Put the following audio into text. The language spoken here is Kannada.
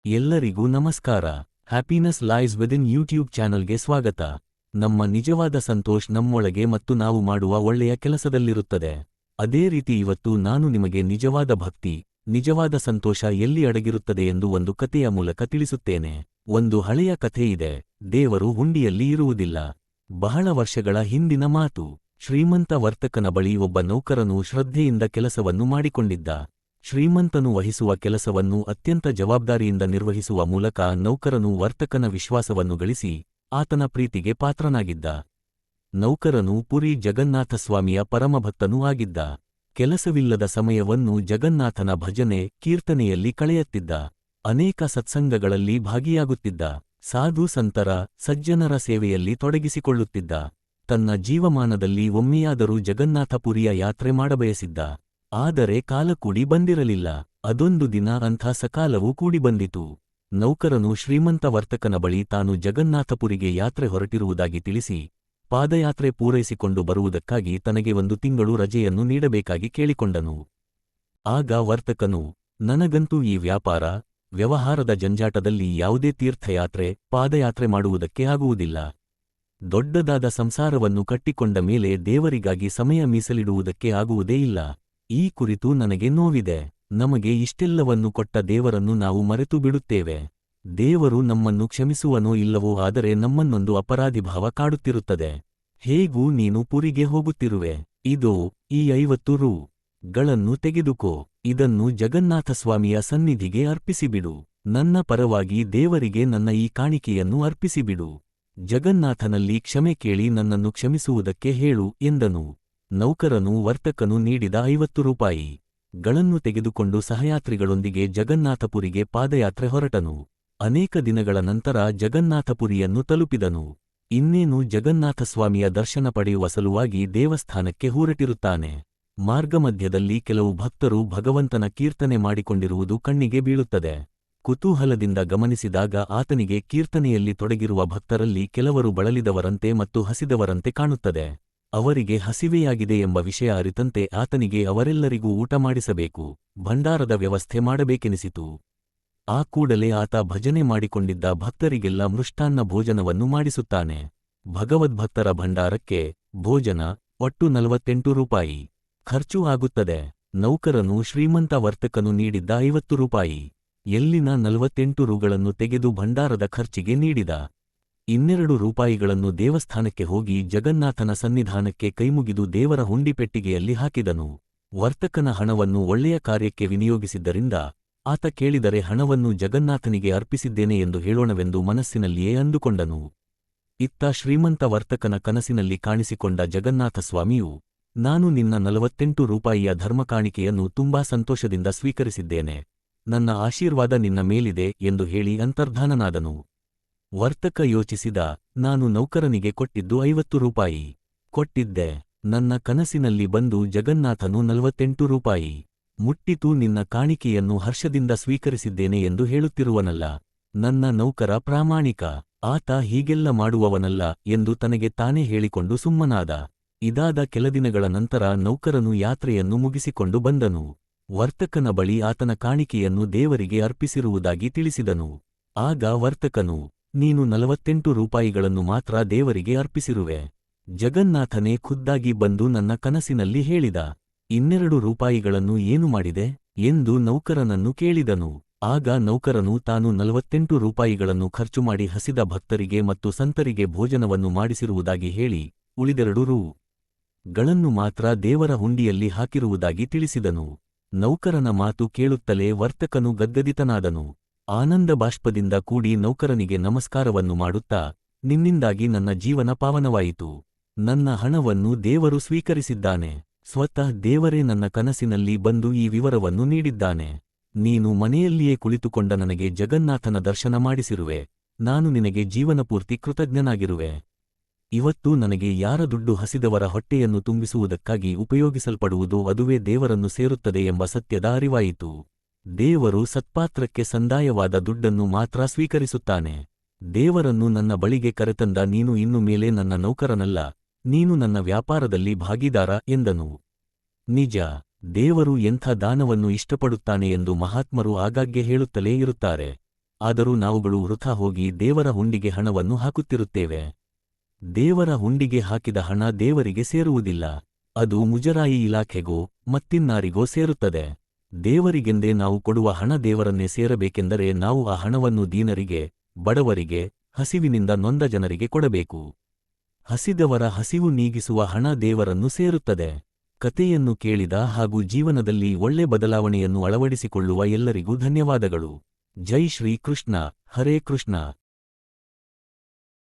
ಎಲ್ಲರಿಗೂ ನಮಸ್ಕಾರ. ಹ್ಯಾಪಿನೆಸ್ ಲೈಸ್ ವಿದಿನ್ ಯೂಟ್ಯೂಬ್ ಚಾನಲ್ಗೆ ಸ್ವಾಗತ. ನಮ್ಮ ನಿಜವಾದ ಸಂತೋಷ ನಮ್ಮೊಳಗೆ ಮತ್ತು ನಾವು ಮಾಡುವ ಒಳ್ಳೆಯ ಕೆಲಸದಲ್ಲಿರುತ್ತದೆ. ಅದೇ ರೀತಿ ಇವತ್ತು ನಾನು ನಿಮಗೆ ನಿಜವಾದ ಭಕ್ತಿ, ನಿಜವಾದ ಸಂತೋಷ ಎಲ್ಲಿ ಅಡಗಿರುತ್ತದೆ ಎಂದು ಒಂದು ಕಥೆಯ ಮೂಲಕ ತಿಳಿಸುತ್ತೇನೆ. ಒಂದು ಹಳೆಯ ಕಥೆ ಇದೆ. ದೇವರು ಹುಂಡಿಯಲ್ಲಿ ಇರುವುದಿಲ್ಲ. ಬಹಳ ವರ್ಷಗಳ ಹಿಂದಿನ ಮಾತು. ಶ್ರೀಮಂತ ವರ್ತಕನ ಬಳಿ ಒಬ್ಬ ನೌಕರನು ಶ್ರದ್ಧೆಯಿಂದ ಕೆಲಸವನ್ನು ಮಾಡಿಕೊಂಡಿದ್ದ. ಶ್ರೀಮಂತನು ವಹಿಸುವ ಕೆಲಸವನ್ನು ಅತ್ಯಂತ ಜವಾಬ್ದಾರಿಯಿಂದ ನಿರ್ವಹಿಸುವ ಮೂಲಕ ನೌಕರನು ವರ್ತಕನ ವಿಶ್ವಾಸವನ್ನು ಗಳಿಸಿ ಆತನ ಪ್ರೀತಿಗೆ ಪಾತ್ರನಾಗಿದ್ದ. ನೌಕರನು ಪುರಿ ಜಗನ್ನಾಥಸ್ವಾಮಿಯ ಪರಮಭಕ್ತನೂ ಆಗಿದ್ದ. ಕೆಲಸವಿಲ್ಲದ ಸಮಯವನ್ನು ಜಗನ್ನಾಥನ ಭಜನೆ, ಕೀರ್ತನೆಯಲ್ಲಿ ಕಳೆಯುತ್ತಿದ್ದ. ಅನೇಕ ಸತ್ಸಂಗಗಳಲ್ಲಿ ಭಾಗಿಯಾಗುತ್ತಿದ್ದ. ಸಾಧು ಸಂತರ, ಸಜ್ಜನರ ಸೇವೆಯಲ್ಲಿ ತೊಡಗಿಸಿಕೊಳ್ಳುತ್ತಿದ್ದ. ತನ್ನ ಜೀವಮಾನದಲ್ಲಿ ಒಮ್ಮೆಯಾದರೂ ಜಗನ್ನಾಥಪುರಿಯ ಯಾತ್ರೆ ಮಾಡಬಯಸಿದ್ದ. ಆದರೆ ಕಾಲ ಕೂಡಿ ಬಂದಿರಲಿಲ್ಲ. ಅದೊಂದು ದಿನ ಅಂಥ ಸಕಾಲವೂ ಕೂಡಿಬಂದಿತು. ನೌಕರನು ಶ್ರೀಮಂತ ವರ್ತಕನ ಬಳಿ ತಾನು ಜಗನ್ನಾಥಪುರಿಗೆ ಯಾತ್ರೆ ಹೊರಟಿರುವುದಾಗಿ ತಿಳಿಸಿ ಪಾದಯಾತ್ರೆ ಪೂರೈಸಿಕೊಂಡು ಬರುವುದಕ್ಕಾಗಿ ತನಗೆ 1 ತಿಂಗಳು ರಜೆಯನ್ನು ನೀಡಬೇಕಾಗಿ ಕೇಳಿಕೊಂಡನು. ಆಗ ವರ್ತಕನು, ನನಗಂತೂ ಈ ವ್ಯವಹಾರದ ಜಂಜಾಟದಲ್ಲಿ ಯಾವುದೇ ತೀರ್ಥಯಾತ್ರೆ, ಪಾದಯಾತ್ರೆ ಮಾಡುವುದಕ್ಕೆ ಆಗುವುದಿಲ್ಲ. ದೊಡ್ಡದಾದ ಸಂಸಾರವನ್ನು ಕಟ್ಟಿಕೊಂಡ ಮೇಲೆ ದೇವರಿಗಾಗಿ ಸಮಯ ಮೀಸಲಿಡುವುದಕ್ಕೆ ಆಗುವುದೇ ಇಲ್ಲ. ಈ ಕುರಿತು ನನಗೆ ನೋವಿದೆ. ನಮಗೆ ಇಷ್ಟೆಲ್ಲವನ್ನು ಕೊಟ್ಟ ದೇವರನ್ನು ನಾವು ಮರೆತು ಬಿಡುತ್ತೇವೆ. ದೇವರು ನಮ್ಮನ್ನು ಕ್ಷಮಿಸುವನೋ ಇಲ್ಲವೋ, ಆದರೆ ನಮ್ಮನ್ನೊಂದು ಅಪರಾಧಿಭಾವ ಕಾಡುತ್ತಿರುತ್ತದೆ. ಹೇಗೂ ನೀನು ಪುರಿಗೆ ಹೋಗುತ್ತಿರುವೆ. ಇದೋ ಈ 50 ರೂಗಳನ್ನು ತೆಗೆದುಕೋ. ಇದನ್ನು ಜಗನ್ನಾಥಸ್ವಾಮಿಯ ಸನ್ನಿಧಿಗೆ ಅರ್ಪಿಸಿಬಿಡು. ನನ್ನ ಪರವಾಗಿ ದೇವರಿಗೆ ನನ್ನ ಈ ಕಾಣಿಕೆಯನ್ನು ಅರ್ಪಿಸಿಬಿಡು. ಜಗನ್ನಾಥನಲ್ಲಿ ಕ್ಷಮೆ ಕೇಳಿ ನನ್ನನ್ನು ಕ್ಷಮಿಸುವುದಕ್ಕೆ ಹೇಳು ಎಂದನು. ನೌಕರನು ವರ್ತಕನು ನೀಡಿದ 50 ರೂಪಾಯಿಗಳನ್ನು ತೆಗೆದುಕೊಂಡು ಸಹಯಾತ್ರಿಗಳೊಂದಿಗೆ ಜಗನ್ನಾಥಪುರಿಗೆ ಪಾದಯಾತ್ರೆ ಹೊರಟನು. ಅನೇಕ ದಿನಗಳ ನಂತರ ಜಗನ್ನಾಥಪುರಿಯನ್ನು ತಲುಪಿದನು. ಇನ್ನೇನು ಜಗನ್ನಾಥಸ್ವಾಮಿಯ ದರ್ಶನ ಪಡೆಯುವ ಸಲುವಾಗಿ ದೇವಸ್ಥಾನಕ್ಕೆ ಹೊರಟಿರುತ್ತಾನೆ. ಮಾರ್ಗಮಧ್ಯದಲ್ಲಿ ಕೆಲವು ಭಕ್ತರು ಭಗವಂತನ ಕೀರ್ತನೆ ಮಾಡಿಕೊಂಡಿರುವುದು ಕಣ್ಣಿಗೆ ಬೀಳುತ್ತದೆ. ಕುತೂಹಲದಿಂದ ಗಮನಿಸಿದಾಗ ಆತನಿಗೆ ಕೀರ್ತನೆಯಲ್ಲಿ ತೊಡಗಿರುವ ಭಕ್ತರಲ್ಲಿ ಕೆಲವರು ಬಳಲಿದವರಂತೆ ಮತ್ತು ಹಸಿದವರಂತೆ ಕಾಣುತ್ತದೆ. ಅವರಿಗೆ ಹಸಿವೆಯಾಗಿದೆ ಎಂಬ ವಿಷಯ ಅರಿತಂತೆ ಆತನಿಗೆ ಅವರೆಲ್ಲರಿಗೂ ಊಟ ಮಾಡಿಸಬೇಕು, ಭಂಡಾರದ ವ್ಯವಸ್ಥೆ ಮಾಡಬೇಕೆನಿಸಿತು. ಆ ಕೂಡಲೇ ಆತ ಭಜನೆ ಮಾಡಿಕೊಂಡಿದ್ದ ಭಕ್ತರಿಗೆಲ್ಲ ಮೃಷ್ಟಾನ್ನ ಭೋಜನವನ್ನು ಮಾಡಿಸುತ್ತಾನೆ. ಭಗವದ್ಭಕ್ತರ ಭಂಡಾರಕ್ಕೆ ಭೋಜನ ಒಟ್ಟು 48 ರೂಪಾಯಿ ಖರ್ಚು ಆಗುತ್ತದೆ. ನೌಕರನು ಶ್ರೀಮಂತ ವರ್ತಕನು ನೀಡಿದ್ದ 50 ರೂಪಾಯಿ ಎಲ್ಲಿನ 48 ರೂಗಳನ್ನು ತೆಗೆದು ಭಂಡಾರದ ಖರ್ಚಿಗೆ ನೀಡಿದ. 2 ರೂಪಾಯಿಗಳನ್ನು ದೇವಸ್ಥಾನಕ್ಕೆ ಹೋಗಿ ಜಗನ್ನಾಥನ ಸನ್ನಿಧಾನಕ್ಕೆ ಕೈಮುಗಿದು ದೇವರ ಹುಂಡಿಪೆಟ್ಟಿಗೆಯಲ್ಲಿ ಹಾಕಿದನು. ವರ್ತಕನ ಹಣವನ್ನು ಒಳ್ಳೆಯ ಕಾರ್ಯಕ್ಕೆ ವಿನಿಯೋಗಿಸಿದ್ದರಿಂದ ಆತ ಕೇಳಿದರೆ ಹಣವನ್ನು ಜಗನ್ನಾಥನಿಗೆ ಅರ್ಪಿಸಿದ್ದೇನೆ ಎಂದು ಹೇಳೋಣವೆಂದು ಮನಸ್ಸಿನಲ್ಲಿಯೇ ಅಂದುಕೊಂಡನು. ಇತ್ತ ಶ್ರೀಮಂತ ವರ್ತಕನ ಕನಸಿನಲ್ಲಿ ಕಾಣಿಸಿಕೊಂಡ ಜಗನ್ನಾಥಸ್ವಾಮಿಯು, ನಾನು ನಿನ್ನ 48 ರೂಪಾಯಿಯ ಧರ್ಮಕಾಣಿಕೆಯನ್ನು ತುಂಬಾ ಸಂತೋಷದಿಂದ ಸ್ವೀಕರಿಸಿದ್ದೇನೆ, ನನ್ನ ಆಶೀರ್ವಾದ ನಿನ್ನ ಮೇಲಿದೆ ಎಂದು ಹೇಳಿ ಅಂತರ್ಧಾನನಾದನು. ವರ್ತಕ ಯೋಚಿಸಿದ, ನಾನು ನೌಕರನಿಗೆ ಕೊಟ್ಟಿದ್ದು 50 ರೂಪಾಯಿ ಕೊಟ್ಟಿದ್ದೆ. ನನ್ನ ಕನಸಿನಲ್ಲಿ ಬಂದು ಜಗನ್ನಾಥನು 48 ರೂಪಾಯಿ ಮುಟ್ಟಿತು, ನಿನ್ನ ಕಾಣಿಕೆಯನ್ನು ಹರ್ಷದಿಂದ ಸ್ವೀಕರಿಸಿದ್ದೇನೆ ಎಂದು ಹೇಳುತ್ತಿರುವನಲ್ಲ. ನನ್ನ ನೌಕರ ಪ್ರಾಮಾಣಿಕ, ಆತ ಹೀಗೆಲ್ಲ ಮಾಡುವವನಲ್ಲ ಎಂದು ತನಗೆ ತಾನೇ ಹೇಳಿಕೊಂಡು ಸುಮ್ಮನಾದ. ಇದಾದ ಕೆಲದಿನಗಳ ನಂತರ ನೌಕರನು ಯಾತ್ರೆಯನ್ನು ಮುಗಿಸಿಕೊಂಡು ಬಂದನು. ವರ್ತಕನ ಬಳಿ ಆತನ ಕಾಣಿಕೆಯನ್ನು ದೇವರಿಗೆ ಅರ್ಪಿಸಿರುವುದಾಗಿ ತಿಳಿಸಿದನು. ಆಗ ವರ್ತಕನು, ನೀನು 48 ರೂಪಾಯಿಗಳನ್ನು ಮಾತ್ರ ದೇವರಿಗೆ ಅರ್ಪಿಸಿರುವೆ. ಜಗನ್ನಾಥನೇ ಖುದ್ದಾಗಿ ಬಂದು ನನ್ನ ಕನಸಿನಲ್ಲಿ ಹೇಳಿದ. 2 ರೂಪಾಯಿಗಳನ್ನು ಏನು ಮಾಡಿದೆ ಎಂದು ನೌಕರನನ್ನು ಕೇಳಿದನು. ಆಗ ನೌಕರನು ತಾನು 48 ರೂಪಾಯಿಗಳನ್ನು ಖರ್ಚು ಮಾಡಿ ಹಸಿದ ಭಕ್ತರಿಗೆ ಮತ್ತು ಸಂತರಿಗೆ ಭೋಜನವನ್ನು ಮಾಡಿಸಿರುವುದಾಗಿ ಹೇಳಿ ಉಳಿದೆರಡು ರೂಗಳನ್ನು ಮಾತ್ರ ದೇವರ ಹುಂಡಿಯಲ್ಲಿ ಹಾಕಿರುವುದಾಗಿ ತಿಳಿಸಿದನು. ನೌಕರನ ಮಾತು ಕೇಳುತ್ತಲೇ ವರ್ತಕನು ಗದ್ಗದಿತನಾದನು. ಆನಂದ ಬಾಷ್ಪದಿಂದ ಕೂಡಿ ನೌಕರನಿಗೆ ನಮಸ್ಕಾರವನ್ನು ಮಾಡುತ್ತಾ, ನಿನ್ನಿಂದಾಗಿ ನನ್ನ ಜೀವನ ಪಾವನವಾಯಿತು. ನನ್ನ ಹಣವನ್ನು ದೇವರು ಸ್ವೀಕರಿಸಿದ್ದಾನೆ. ಸ್ವತಃ ದೇವರೇ ನನ್ನ ಕನಸಿನಲ್ಲಿ ಬಂದು ಈ ವಿವರವನ್ನು ನೀಡಿದ್ದಾನೆ. ನೀನು ಮನೆಯಲ್ಲಿಯೇ ಕುಳಿತುಕೊಂಡ ನನಗೆ ಜಗನ್ನಾಥನ ದರ್ಶನ ಮಾಡಿಸಿರುವೆ. ನಾನು ನಿನಗೆ ಜೀವನಪೂರ್ತಿ ಕೃತಜ್ಞನಾಗಿರುವೆ. ಇವತ್ತು ನನಗೆ ಯಾರ ದುಡ್ಡು ಹಸಿದವರ ಹೊಟ್ಟೆಯನ್ನು ತುಂಬಿಸುವುದಕ್ಕಾಗಿ ಉಪಯೋಗಿಸಲ್ಪಡುವುದೋ ಅದುವೇ ದೇವರನ್ನು ಸೇರುತ್ತದೆ ಎಂಬ ಸತ್ಯದ ಅರಿವಾಯಿತು. ದೇವರು ಸತ್ಪಾತ್ರಕ್ಕೆ ಸಂದಾಯವಾದ ದುಡ್ಡನ್ನು ಮಾತ್ರ ಸ್ವೀಕರಿಸುತ್ತಾನೆ. ದೇವರನ್ನು ನನ್ನ ಬಳಿಗೆ ಕರೆತಂದ ನೀನು ಇನ್ನು ಮೇಲೆ ನನ್ನ ನೌಕರನಲ್ಲ, ನೀನು ನನ್ನ ವ್ಯಾಪಾರದಲ್ಲಿ ಭಾಗಿದಾರ ಎಂದನು. ನಿಜ, ದೇವರು ಎಂಥ ದಾನವನ್ನು ಇಷ್ಟಪಡುತ್ತಾನೆ ಎಂದು ಮಹಾತ್ಮರು ಆಗಾಗ್ಗೆ ಹೇಳುತ್ತಲೇ ಇರುತ್ತಾರೆ. ಆದರೂ ನಾವುಗಳು ವೃಥಾ ಹೋಗಿ ದೇವರ ಹುಂಡಿಗೆ ಹಣವನ್ನು ಹಾಕುತ್ತಿರುತ್ತೇವೆ. ದೇವರ ಹುಂಡಿಗೆ ಹಾಕಿದ ಹಣ ದೇವರಿಗೆ ಸೇರುವುದಿಲ್ಲ. ಅದು ಮುಜರಾಯಿ ಇಲಾಖೆಗೋ ಮತ್ತಿನ್ನಾರಿಗೋ ಸೇರುತ್ತದೆ. ದೇವರಿಗೆಂದೇ ನಾವು ಕೊಡುವ ಹಣ ದೇವರನ್ನೇ ಸೇರಬೇಕೆಂದರೆ ನಾವು ಆ ಹಣವನ್ನು ದೀನರಿಗೆ, ಬಡವರಿಗೆ, ಹಸಿವಿನಿಂದ ನೊಂದ ಜನರಿಗೆ ಕೊಡಬೇಕು. ಹಸಿದವರ ಹಸಿವು ನೀಗಿಸುವ ಹಣ ದೇವರನ್ನು ಸೇರುತ್ತದೆ. ಕಥೆಯನ್ನು ಕೇಳಿದ ಹಾಗೂ ಜೀವನದಲ್ಲಿ ಒಳ್ಳೆ ಬದಲಾವಣೆಯನ್ನು ಅಳವಡಿಸಿಕೊಳ್ಳುವ ಎಲ್ಲರಿಗೂ ಧನ್ಯವಾದಗಳು. ಜೈ ಶ್ರೀ ಕೃಷ್ಣ. ಹರೇ ಕೃಷ್ಣ.